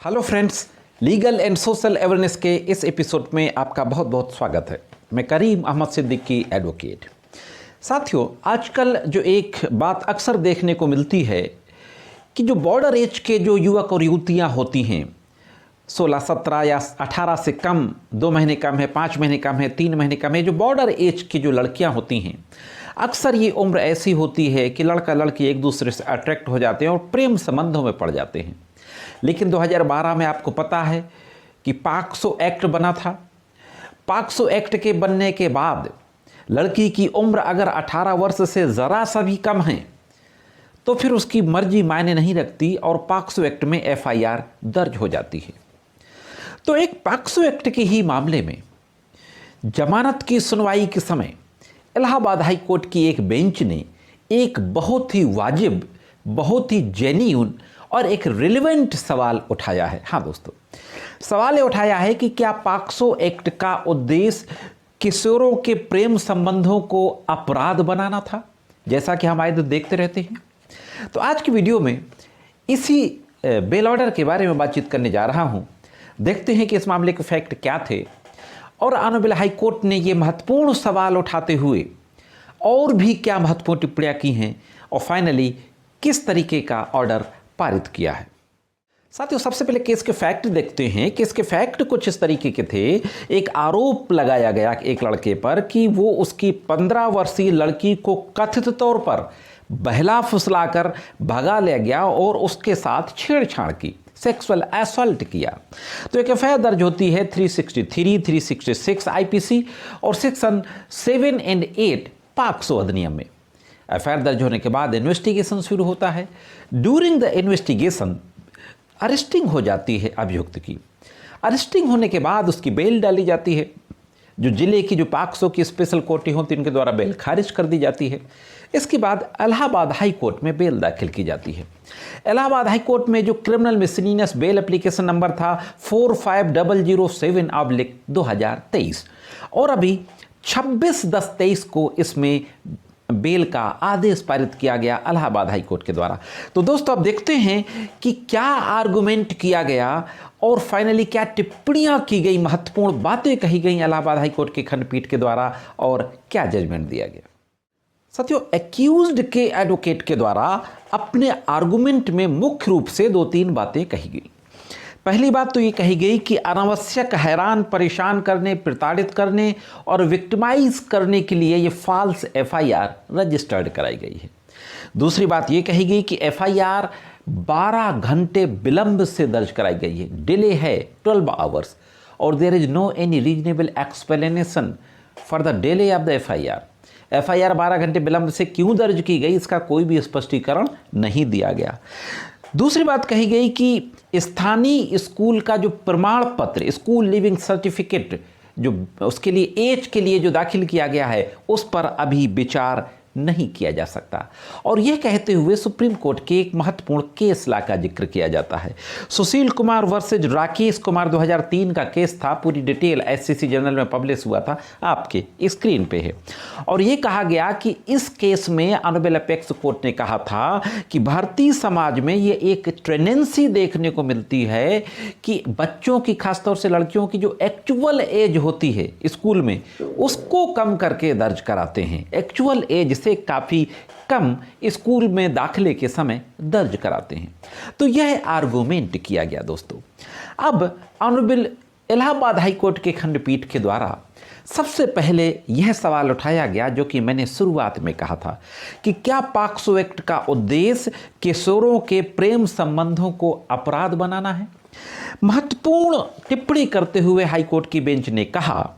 Hello friends, legal and social awareness के इस episode में आपका बहुत बहुत स्वागत है। मैं करीम अहमद सिद्दीकी एडवोकेट। साथियों, आजकल जो एक बात अक्सर देखने को मिलती है कि जो बॉर्डर एज के जो युवक और युवतियां होती हैं, 16, 17 या 18 से कम, 2 महीने कम है, 5 महीने कम है, 3 महीने कम है, जो बॉर्डर एज की जो लड़कियां होती हैं, अक्सर ये उम्र ऐसी होती है कि लड़का लड़की एक दूसरे से अट्रैक्ट हो जाते हैं और प्रेम संबंधों में पड़ जाते हैं। लेकिन 2012 में आपको पता है कि पॉक्सो एक्ट बना था। पॉक्सो एक्ट के बनने के बाद लड़की की उम्र अगर 18 वर्ष से ज़रा सा भी कम है तो फिर उसकी मर्जी मायने नहीं रखती और पॉक्सो एक्ट में एफआईआर दर्ज हो जाती है। तो एक पॉक्सो एक्ट के ही मामले में जमानत की सुनवाई के समय इलाहाबाद हाई कोर्ट की एक बेंच ने एक बहुत ही वाजिब, बहुत ही जेन्युइन और एक रिलेवेंट सवाल उठाया है। हाँ दोस्तों, सवाल ये उठाया है कि क्या पॉक्सो एक्ट का उद्देश्य किशोरों के प्रेम संबंधों को अपराध बनाना था, जैसा कि हम आए दिन देखते रहते हैं। तो आज की वीडियो में इसी बेल ऑर्डर के बारे में बातचीत करने जा रहा हूँ। देखते हैं कि इस मामले के फैक्ट क्या थे और ऑनरेबल हाई कोर्ट ने ये महत्वपूर्ण सवाल उठाते हुए और भी क्या महत्वपूर्ण टिप्पणियाँ की हैं और फाइनली किस तरीके का ऑर्डर पारित किया है। साथियों, सबसे पहले केस के फैक्ट देखते हैं। केस के फैक्ट कुछ इस तरीके के थे। एक आरोप लगाया गया एक लड़के पर कि वो उसकी 15 वर्षीय लड़की को कथित तौर पर बहला फुसलाकर भगा ले गया और उसके साथ छेड़छाड़ की, सेक्सुअल असॉल्ट किया। तो एक एफआईआर दर्ज होती है 363, 366 आईपीसी और सेक्शन 7 और 8 पॉक्सो अधिनियम में। एफआईआर दर्ज होने के बाद इन्वेस्टिगेशन शुरू होता है। ड्यूरिंग द इन्वेस्टिगेशन अरेस्टिंग हो जाती है अभियुक्त की। अरेस्टिंग होने के बाद उसकी बेल डाली जाती है। जो जिले की जो पॉक्सो की स्पेशल कोर्टें होती हैं, इनके द्वारा बेल खारिज कर दी जाती है। इसके बाद इलाहाबाद हाई कोर्ट में बेल दाखिल की जाती है। इलाहाबाद हाई कोर्ट में जो criminal miscellaneous bail application number था 45007/2023 और अभी 26/10/23 को इसमें बेल का आदेश पारित किया गया इलाहाबाद हाई कोर्ट के द्वारा। तो दोस्तों, अब देखते हैं कि क्या आर्गुमेंट किया गया और फाइनली क्या टिप्पणियां की गई, महत्वपूर्ण बातें कही गई इलाहाबाद हाई कोर्ट की खंडपीठ के द्वारा और क्या जजमेंट दिया गया। साथियों, एक्यूज्ड के एडवोकेट के द्वारा अपने आर्गुमेंट में मुख्य रूप से 2-3 बातें कही गई। पहली बात तो ये कही गई कि अनावश्यक हैरान परेशान करने, प्रताड़ित करने और विक्टिमाइज करने के लिए ये फॉल्स एफआईआर रजिस्टर्ड कराई गई है। दूसरी बात ये कही गई कि एफआईआर 12 घंटे विलंब से दर्ज कराई गई है, डिले है 12 आवर्स और there is no any reasonable explanation for the delay of the FIR. FIR 12 घंटे विलंब से क्यों दर्ज की गई, इसका कोई भी स्पष्टीकरण नहीं दिया गया। दूसरी बात कही गई कि स्थानीय स्कूल का जो प्रमाण पत्र, स्कूल लिविंग सर्टिफिकेट, जो उसके लिए एज के लिए जो दाखिल किया गया है, उस पर अभी विचार नहीं किया जा सकता। और यह कहते हुए सुप्रीम कोर्ट के एक महत्वपूर्ण केस ला का जिक्र किया जाता है। सुशील कुमार वर्सेज राकेश कुमार 2003 का केस था। पूरी डिटेल एससीसी जर्नल में पब्लिश हुआ था, आपके स्क्रीन पे है। और यह कहा गया कि इस केस में ऑनरेबल अपेक्स कोर्ट ने कहा था कि भारतीय समाज में ये एक टेंडेंसी देखने को मिलती है कि बच्चों की, खासतौर से लड़कियों की जो एक्चुअल एज होती है स्कूल में, उसको कम करके दर्ज कराते हैं। एक्चुअल एज से काफ़ी कम स्कूल में दाखिले के समय दर्ज कराते हैं। तो यह आर्गुमेंट किया गया दोस्तों। अब ऑनरेबल इलाहाबाद हाई कोर्ट के खंडपीठ के द्वारा सबसे पहले यह सवाल उठाया गया, जो कि मैंने शुरुआत में कहा था कि क्या पॉक्सो एक्ट का उद्देश्य किशोरों के प्रेम संबंधों को अपराध बनाना है। महत्वपूर्ण टिप्पणी करते हुए हाई कोर्ट की बेंच ने कहा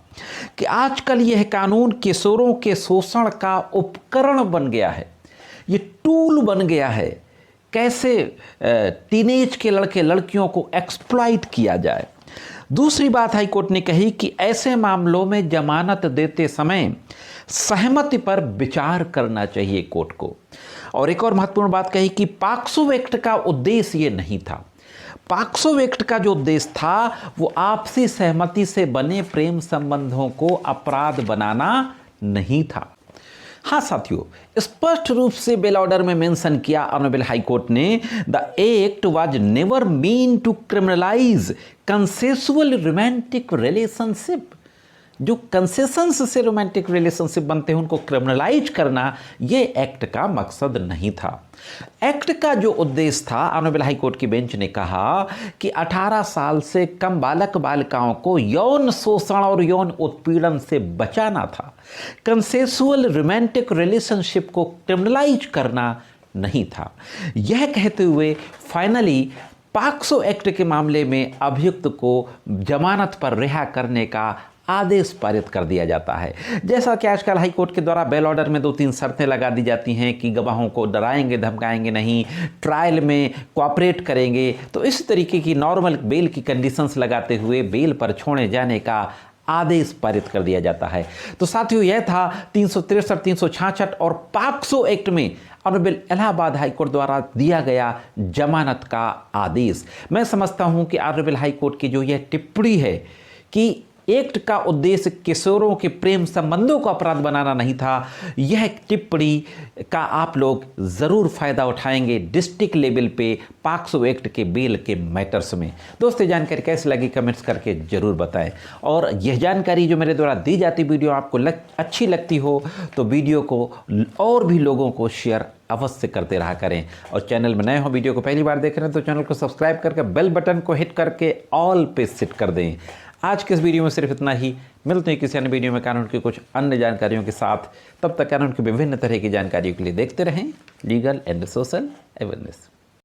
कि आजकल यह कानून किशोरों के शोषण का उपकरण बन गया है, ये टूल बन गया है, कैसे टीनेज के लड़के लड़कियों को एक्सप्लॉइट किया जाए। दूसरी बात हाई कोर्ट ने कही कि ऐसे मामलों में जमानत देते समय सहमति पर विचार करना चाहिए कोर्ट को। और एक और महत्वपूर्ण बात कही कि पॉक्सो एक्ट का उद्देश्य ये नहीं था। पॉक्सो एक्ट का जो उद्देश्य था वो आपसी सहमति से बने प्रेम संबंधों को अपराध बनाना नहीं था। हाँ साथियों, स्पष्ट रूप से बेल ऑर्डर में मेंशन किया ऑनरेबल हाई कोर्ट ने, the act was never mean to criminalise consensual romantic relationship. जो कंसेशंस से रोमांटिक रिलेशनशिप बनते हैं उनको क्रिमिनलाइज करना ये एक्ट का मकसद नहीं था। एक्ट का जो उद्देश्य था, ऑनरेबल हाई कोर्ट की बेंच ने कहा कि 18 साल से कम बालक बालिकाओं को यौन शोषण और यौन उत्पीड़न से बचाना था। कंसेसुअल रोमांटिक रिलेशनशिप को क्रिमिनलाइज करना नहीं था। यह कहते हुए फाइनली पॉक्सो एक्ट के मामले में अभियुक्त को जमानत पर रिहा करने का आदेश पारित कर दिया जाता है। जैसा कि आजकल हाई कोर्ट के द्वारा बेल ऑर्डर में 2-3 शर्तें लगा दी जाती हैं कि गवाहों को डराएंगे धमकाएंगे नहीं, ट्रायल में कोऑपरेट करेंगे, तो इस तरीके की नॉर्मल बेल की कंडीशंस लगाते हुए बेल पर छोड़े जाने का आदेश पारित कर दिया जाता है। तो साथियों, यह था 363, 366 और पॉक्सो एक्ट में ऑनरेबल इलाहाबाद हाई कोर्ट द्वारा दिया गया जमानत का आदेश। मैं समझता हूं कि ऑनरेबल हाई कोर्ट की जो यह टिप्पणी है कि एक्ट का उद्देश्य किशोरों के प्रेम संबंधों को अपराध बनाना नहीं था, यह टिप्पणी का आप लोग ज़रूर फ़ायदा उठाएंगे डिस्ट्रिक्ट लेवल पे पॉक्सो एक्ट के बेल के मैटर्स में। दोस्तों, जानकारी कैसी लगी कमेंट्स करके ज़रूर बताएं। और यह जानकारी जो मेरे द्वारा दी जाती वीडियो आपको अच्छी लगती हो तो वीडियो को और भी लोगों को शेयर अवश्य करते रहा करें। और चैनल में नए हो, वीडियो को पहली बार देख रहे हैं तो चैनल को सब्सक्राइब करके बेल बटन को हिट करके ऑल पे सेट कर दें। आज के इस वीडियो में सिर्फ इतना ही। मिलते हैं किसी अन्य वीडियो में कानून की कुछ अन्य जानकारियों के साथ। तब तक कानून की विभिन्न तरह की जानकारियों के लिए देखते रहें लीगल एंड सोशल अवेयरनेस।